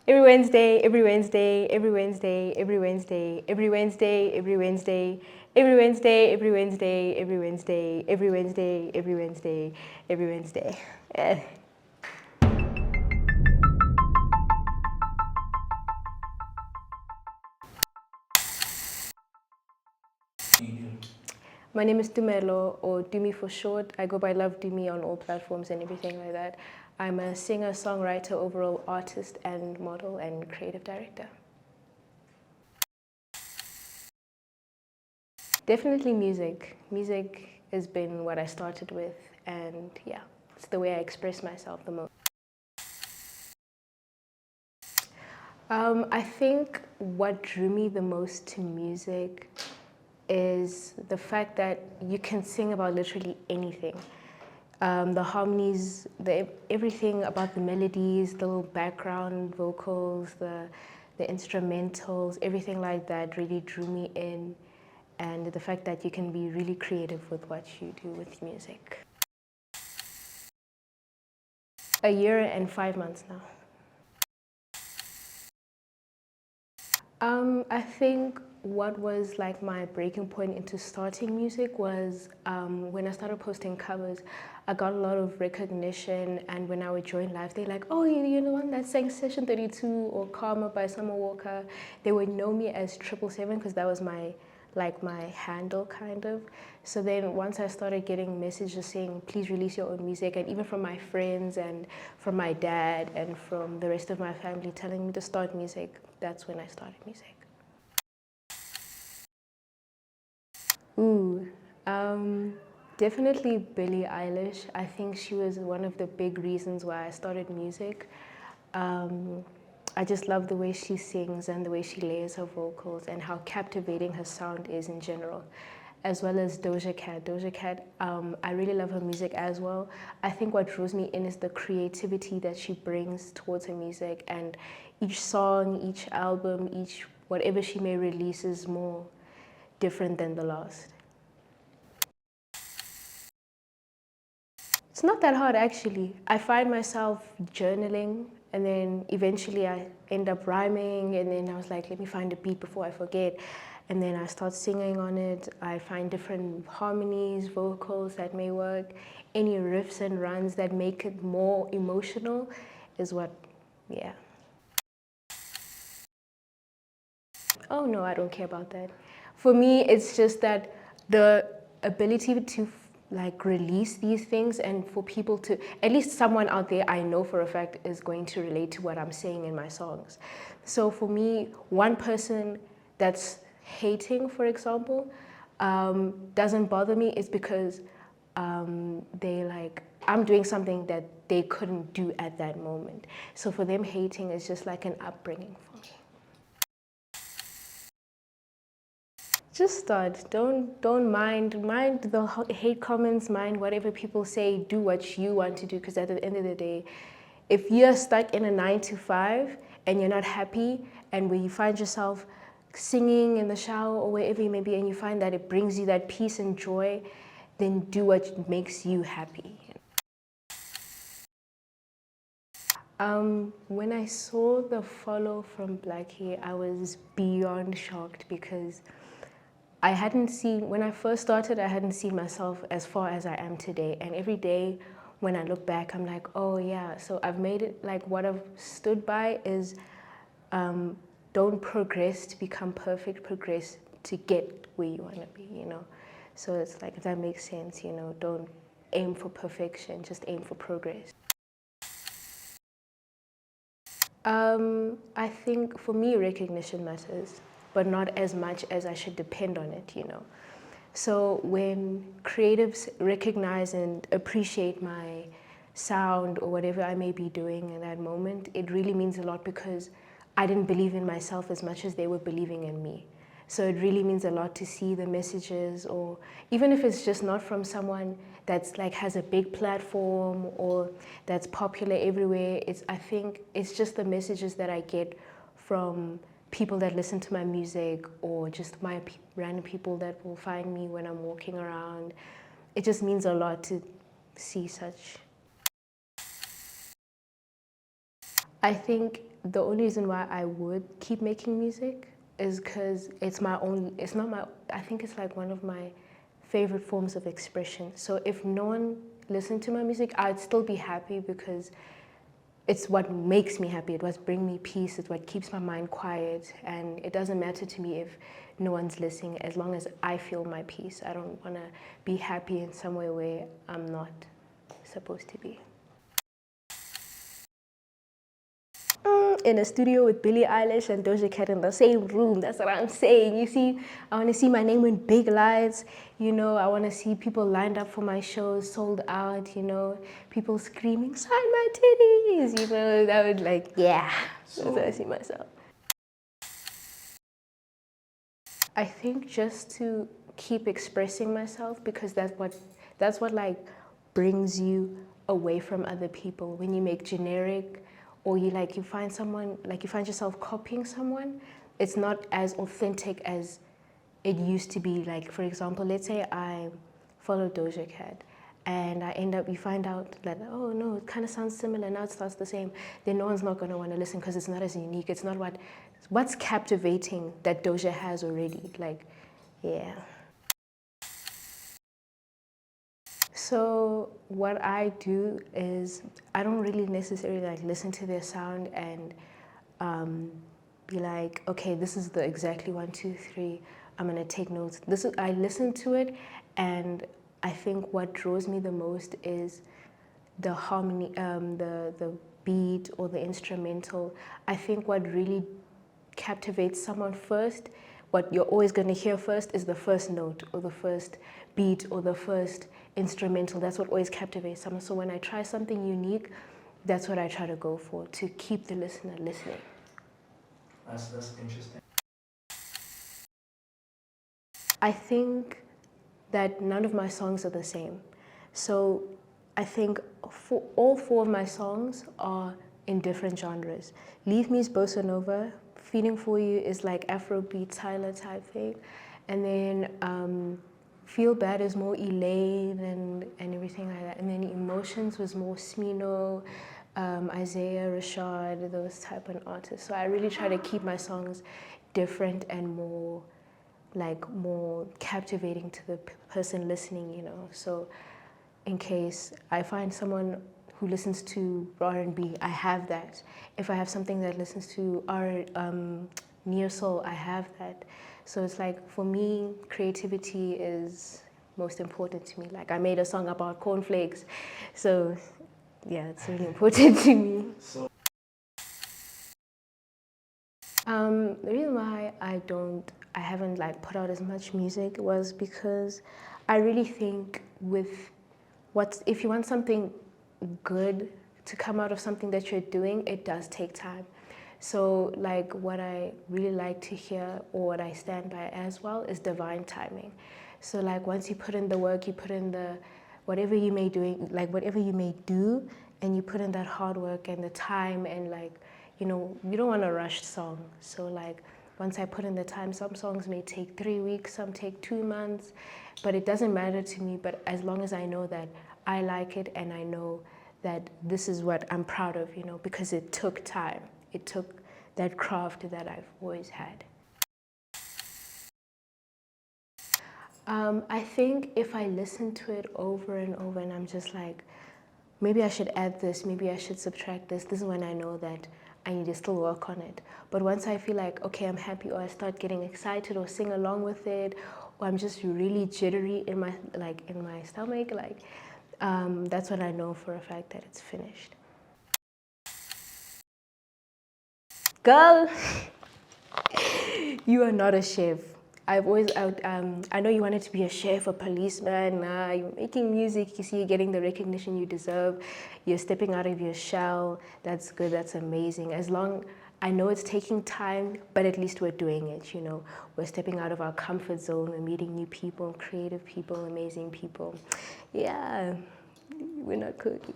Every Wednesday, every Wednesday, every Wednesday, every Wednesday, every Wednesday, every Wednesday, every Wednesday, every Wednesday, every Wednesday, every Wednesday, every Wednesday, every Wednesday. Yeah. My name is Tumelo, or Tumi for short. I go by Love Tumi on all platforms and everything like that. I'm a singer, songwriter, overall artist and model and creative director. Definitely music. Music has been what I started with, and yeah, it's the way I express myself the most. I think what drew me the most to music is the fact that you can sing about literally anything. The harmonies, everything about the melodies, the little background vocals, the instrumentals, everything like that really drew me in. And the fact that you can be really creative with what you do with music. A year and 5 months now. I think what was like my breaking point into starting music was when I started posting covers. I got a lot of recognition, and when I would join live, they're like, oh, you're the one that sang Session 32 or Karma by Summer Walker. They would know me as 777 because that was my handle kind of. So then once I started getting messages saying, please release your own music, and even from my friends and from my dad and from the rest of my family telling me to start music, that's when I started music. Ooh, definitely Billie Eilish. I think she was one of the big reasons why I started music. I just love the way she sings and the way she layers her vocals and how captivating her sound is in general, as well as Doja Cat. Doja Cat, I really love her music as well. I think what draws me in is the creativity that she brings towards her music, and each song, each album, each whatever she may release is more different than the last. It's not that hard actually. I find myself journaling, and then eventually I end up rhyming, and then I was like, let me find a beat before I forget. And then I start singing on it. I find different harmonies, vocals that may work. Any riffs and runs that make it more emotional is what, yeah. Oh no, I don't care about that. For me, it's just that the ability to like release these things, and for people to, at least someone out there I know for a fact is going to relate to what I'm saying in my songs. So for me, one person that's hating, for example, doesn't bother me. Is because I'm doing something that they couldn't do at that moment. So for them, hating is just like an upbringing for me. Just start. Don't mind the hate comments, mind whatever people say. Do what you want to do, because at the end of the day, if you're stuck in a 9 to 5 and you're not happy, and where you find yourself singing in the shower or wherever you may be, and you find that it brings you that peace and joy, then do what makes you happy. When I saw the follow from Blackie, I was beyond shocked, because I hadn't seen, when I first started, I hadn't seen myself as far as I am today. And every day when I look back, I'm like, oh yeah, so I've made it, like what I've stood by is don't progress to become perfect, progress to get where you want to be, you know? So it's like, if that makes sense, you know, don't aim for perfection, just aim for progress. I think for me, recognition matters, but not as much as I should depend on it, you know. So when creatives recognize and appreciate my sound or whatever I may be doing in that moment, it really means a lot, because I didn't believe in myself as much as they were believing in me. So it really means a lot to see the messages, or even if it's just not from someone that's like has a big platform or that's popular everywhere. I think it's just the messages that I get from people that listen to my music, or just random people that will find me when I'm walking around. It just means a lot to see such. I think the only reason why I would keep making music is because it's my own, it's not my, I think it's like one of my favorite forms of expression. So if no one listened to my music, I'd still be happy because it's what makes me happy. It what brings me peace. It's what keeps my mind quiet. And it doesn't matter to me if no one's listening, as long as I feel my peace. I don't want to be happy in some way where I'm not supposed to be. In a studio with Billie Eilish and Doja Cat in the same room. That's what I'm saying. You see, I want to see my name in big lights. You know, I want to see people lined up for my shows, sold out. You know, people screaming, "Sign my titties!" You know, that would like, yeah. That's how I see myself. I think just to keep expressing myself, because that's what like brings you away from other people. When you make generic, or you find someone, like you find yourself copying someone, it's not as authentic as it used to be. Like, for example, let's say I follow Doja Cat and you find out that, oh no, it kind of sounds similar, now it starts the same, then no one's not going to want to listen because it's not as unique. It's not what's captivating that Doja has already. Like, yeah. So what I do is I don't really necessarily like listen to their sound and be like, okay, this is the exactly 1, 2, 3. I'm gonna take notes. I listen to it, and I think what draws me the most is the harmony, the beat or the instrumental. I think what really captivates someone first, what you're always going to hear first, is the first note or the first beat or the first instrumental. That's what always captivates someone. So when I try something unique, that's what I try to go for, to keep the listener listening. That's interesting. I think that none of my songs are the same. So I think all 4 of my songs are in different genres. Leave Me is bossa nova. Feeling for You is like Afrobeat, Tyler type thing. And then Feel Bad is more Elaine and everything like that. And then Emotions was more Smino, Isaiah, Rashad, those type of artists. So I really try to keep my songs different and more captivating to the person listening, you know. So in case I find someone who listens to R&B, I have that. If I have something that listens to neo soul, I have that. So it's like, for me, creativity is most important to me. Like, I made a song about cornflakes, so yeah, it's really important to me. The reason why I haven't like put out as much music was because I really think if you want something good to come out of something that you're doing, it does take time. So like what I really like to hear, or what I stand by as well, is divine timing. So like once you put in the work, you put in whatever you may do, and you put in that hard work and the time, and like, you know, you don't want a rushed song. So like once I put in the time, some songs may take 3 weeks, some take 2 months, but it doesn't matter to me. But as long as I know that I like it, and I know that this is what I'm proud of, you know, because it took time. It took that craft that I've always had. I think if I listen to it over and over and I'm just like, maybe I should add this, maybe I should subtract this is when I know that I need to still work on it. But once I feel like, okay, I'm happy, or I start getting excited or sing along with it, or I'm just really jittery in my stomach, that's when I know for a fact that it's finished. Girl, you are not a chef. I know you wanted to be a chef, a policeman. Nah, you're making music. You see, you're getting the recognition you deserve. You're stepping out of your shell. That's good. That's amazing. I know it's taking time, but at least we're doing it, you know. We're stepping out of our comfort zone. We're meeting new people, creative people, amazing people. Yeah, we're not cooking.